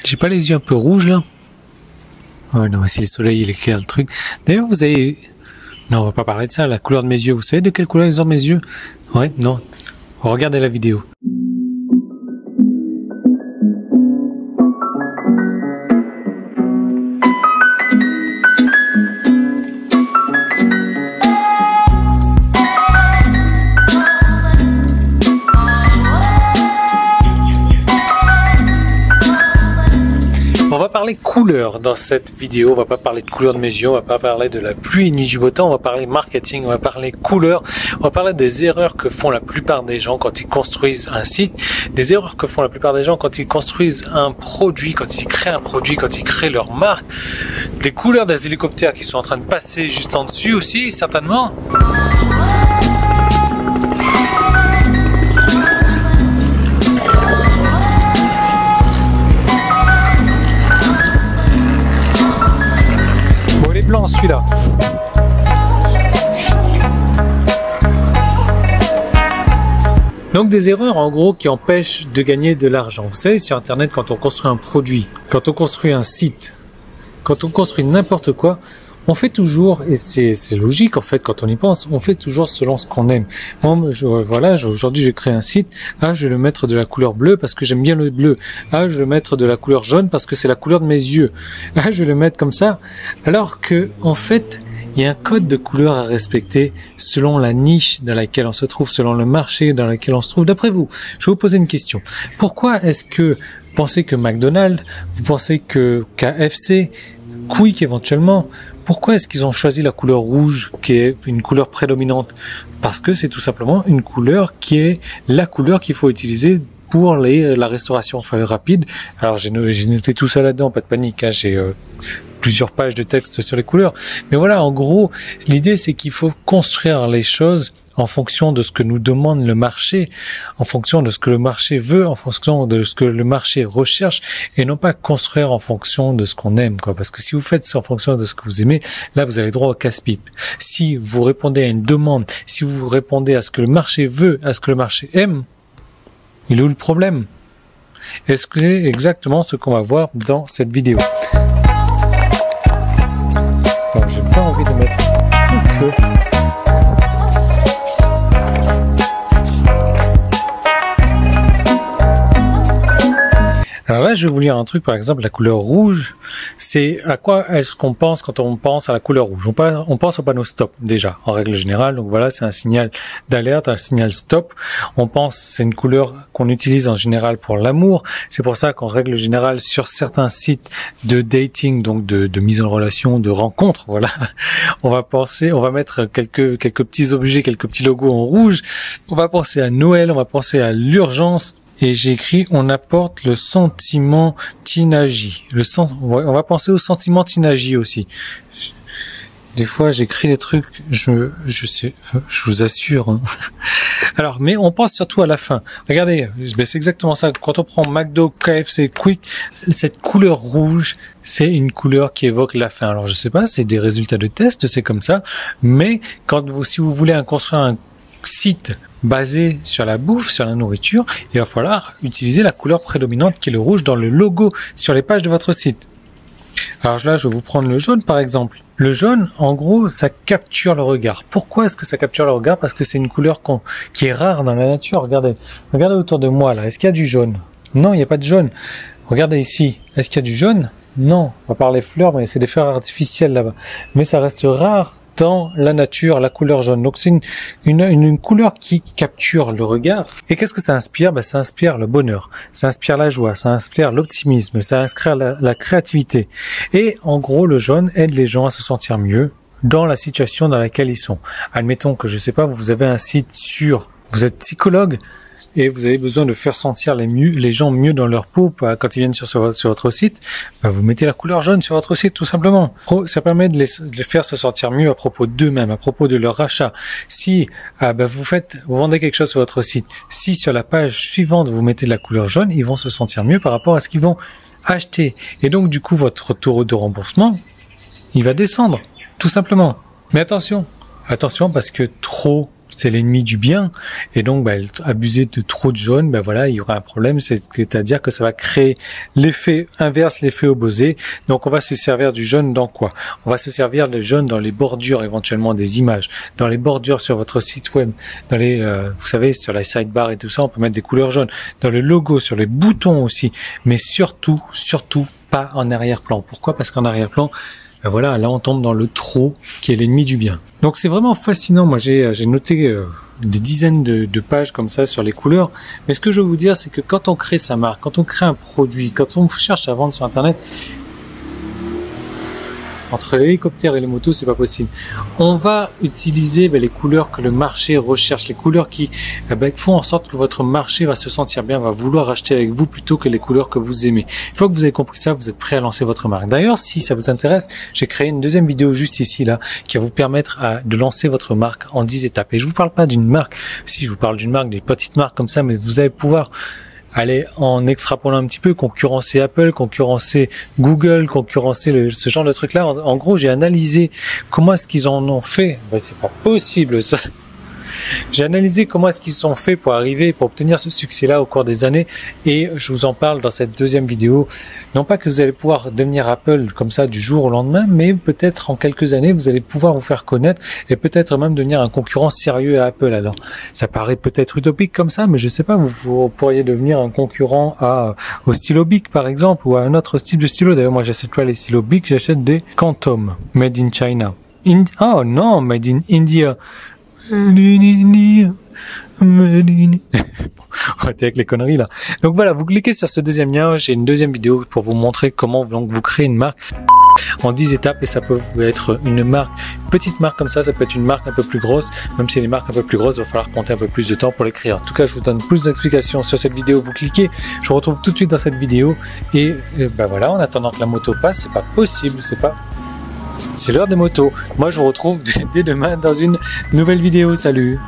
J'ai pas les yeux un peu rouges là? Ouais, non, mais si le soleil il éclaire le truc. D'ailleurs, vous avez... Non, on va pas parler de ça, la couleur de mes yeux. Vous savez de quelle couleur ils ont mes yeux? Ouais, non. Regardez la vidéo. On va parler couleur dans cette vidéo, on va pas parler de couleur de mes yeux, on va pas parler de la pluie ni du beau temps, on va parler marketing, on va parler couleur, on va parler des erreurs que font la plupart des gens quand ils construisent un site, des erreurs que font la plupart des gens quand ils construisent un produit, quand ils créent un produit, quand ils créent leur marque, des couleurs des hélicoptères qui sont en train de passer juste en dessus aussi, certainement. Blanc celui-là. Donc des erreurs en gros qui empêchent de gagner de l'argent. Vous savez, sur internet, quand on construit un produit, quand on construit un site, quand on construit n'importe quoi, on fait toujours, et c'est logique en fait quand on y pense, on fait toujours selon ce qu'on aime. Moi, voilà, aujourd'hui je crée un site, je vais le mettre de la couleur bleue parce que j'aime bien le bleu. Je vais le mettre de la couleur jaune parce que c'est la couleur de mes yeux. Je vais le mettre comme ça. Alors que, en fait, il y a un code de couleur à respecter selon la niche dans laquelle on se trouve, selon le marché dans lequel on se trouve. D'après vous, je vais vous poser une question. Pourquoi est-ce que vous pensez que McDonald's, vous pensez que KFC, Quick éventuellement, pourquoi est-ce qu'ils ont choisi la couleur rouge qui est une couleur prédominante? Parce que c'est tout simplement une couleur qui est la couleur qu'il faut utiliser pour la restauration rapide. Alors j'ai noté tout ça là-dedans, pas de panique, j'ai plusieurs pages de texte sur les couleurs. Mais voilà, en gros, l'idée c'est qu'il faut construire les choses en fonction de ce que nous demande le marché, en fonction de ce que le marché veut, en fonction de ce que le marché recherche, et non pas construire en fonction de ce qu'on aime, quoi. Parce que si vous faites ça en fonction de ce que vous aimez, là vous avez droit au casse-pipe. Si vous répondez à une demande, si vous répondez à ce que le marché veut, à ce que le marché aime, il est où le problème? Est-ce que c'est exactement ce qu'on va voir dans cette vidéo? Donc j'ai pas envie de mettre tout le feu. Alors là, je vais vous lire un truc, par exemple, la couleur rouge, c'est à quoi est-ce qu'on pense quand on pense à la couleur rouge? On pense au panneau stop, déjà, en règle générale. Donc voilà, c'est un signal d'alerte, un signal stop. On pense, c'est une couleur qu'on utilise en général pour l'amour. C'est pour ça qu'en règle générale, sur certains sites de dating, donc de mise en relation, de rencontre, voilà, on va mettre quelques petits objets, quelques petits logos en rouge. On va penser à Noël, on va penser à l'urgence. Et j'ai écrit, on apporte le sentiment teenagie. On va penser au sentiment teenagie aussi. Des fois, j'écris des trucs, je sais, je vous assure. Hein. Alors, mais on pense surtout à la fin. Regardez, c'est exactement ça. Quand on prend McDo, KFC, Quick, cette couleur rouge, c'est une couleur qui évoque la fin. Alors, je sais pas, c'est des résultats de test, c'est comme ça. Mais si vous voulez construire un site basé sur la bouffe, sur la nourriture, il va falloir utiliser la couleur prédominante qui est le rouge dans le logo sur les pages de votre site. Alors là, je vais vous prendre le jaune par exemple. Le jaune, en gros, ça capture le regard. Pourquoi est-ce que ça capture le regard? Parce que c'est une couleur qui est rare dans la nature. Regardez autour de moi là. Est-ce qu'il y a du jaune? Non, il n'y a pas de jaune. Regardez ici. Est-ce qu'il y a du jaune? Non. À part les fleurs, mais c'est des fleurs artificielles là-bas. Mais ça reste rare dans la nature, la couleur jaune. Donc c'est une couleur qui capture le regard. Et qu'est-ce que ça inspire? Ça inspire le bonheur, ça inspire la joie, ça inspire l'optimisme, ça inspire la créativité. Et en gros, le jaune aide les gens à se sentir mieux dans la situation dans laquelle ils sont. Admettons que, je sais pas, vous avez un site vous êtes psychologue, et vous avez besoin de faire sentir les gens mieux dans leur peau quand ils viennent sur votre site, vous mettez la couleur jaune sur votre site tout simplement. Ça permet de les faire se sentir mieux à propos d'eux-mêmes, à propos de leur achat. Si vous vendez quelque chose sur votre site, si sur la page suivante vous mettez de la couleur jaune, ils vont se sentir mieux par rapport à ce qu'ils vont acheter. Et donc du coup votre taux de remboursement, il va descendre, tout simplement. Mais attention parce que trop, c'est l'ennemi du bien, et donc abuser de trop de jaune, voilà, il y aura un problème, c'est-à-dire que ça va créer l'effet inverse, l'effet opposé. Donc on va se servir du jaune dans quoi? On va se servir du jaune dans les bordures éventuellement des images, dans les bordures sur votre site web, dans les, vous savez, sur la sidebar et tout ça, on peut mettre des couleurs jaunes, dans le logo, sur les boutons aussi, mais surtout pas en arrière-plan. Pourquoi? Parce qu'en arrière-plan, voilà, là on tombe dans le trop qui est l'ennemi du bien. Donc c'est vraiment fascinant. Moi j'ai noté des dizaines de pages comme ça sur les couleurs. Mais ce que je veux vous dire, c'est que quand on crée sa marque, quand on crée un produit, quand on cherche à vendre sur Internet, entre l'hélicoptère et les motos, c'est pas possible. On va utiliser les couleurs que le marché recherche, les couleurs qui font en sorte que votre marché va se sentir bien, va vouloir acheter avec vous plutôt que les couleurs que vous aimez. Une fois que vous avez compris ça, vous êtes prêt à lancer votre marque. D'ailleurs, si ça vous intéresse, j'ai créé une deuxième vidéo juste ici, là, qui va vous permettre de lancer votre marque en 10 étapes. Et je vous parle pas d'une marque, si je vous parle d'une marque, des petites marques comme ça, mais vous allez pouvoir aller en extrapolant un petit peu, concurrencer Apple, concurrencer Google, concurrencer ce genre de trucs-là. En gros, j'ai analysé comment est-ce qu'ils en ont fait. C'est pas possible ça. J'ai analysé comment est-ce qu'ils sont faits pour obtenir ce succès-là au cours des années, et je vous en parle dans cette deuxième vidéo. Non pas que vous allez pouvoir devenir Apple comme ça du jour au lendemain, mais peut-être en quelques années vous allez pouvoir vous faire connaître et peut-être même devenir un concurrent sérieux à Apple. Alors ça paraît peut-être utopique comme ça, mais je sais pas, vous pourriez devenir un concurrent au stylo Bic par exemple, ou à un autre style de stylo. D'ailleurs moi j'achète pas les stylos Bic, j'achète des Quantum made in China. Oh non, made in India. Arrêtez avec les conneries là. Donc voilà, vous cliquez sur ce deuxième lien, j'ai une deuxième vidéo pour vous montrer comment donc vous créez une marque en 10 étapes, et ça peut être une marque, une petite marque comme ça peut être une marque un peu plus grosse. Même si les marques un peu plus grosses, il va falloir compter un peu plus de temps pour les créer. En tout cas, je vous donne plus d'explications sur cette vidéo, vous cliquez, je vous retrouve tout de suite dans cette vidéo, et voilà, en attendant que la moto passe, c'est pas possible, c'est l'heure des motos. Moi je vous retrouve dès demain dans une nouvelle vidéo, salut!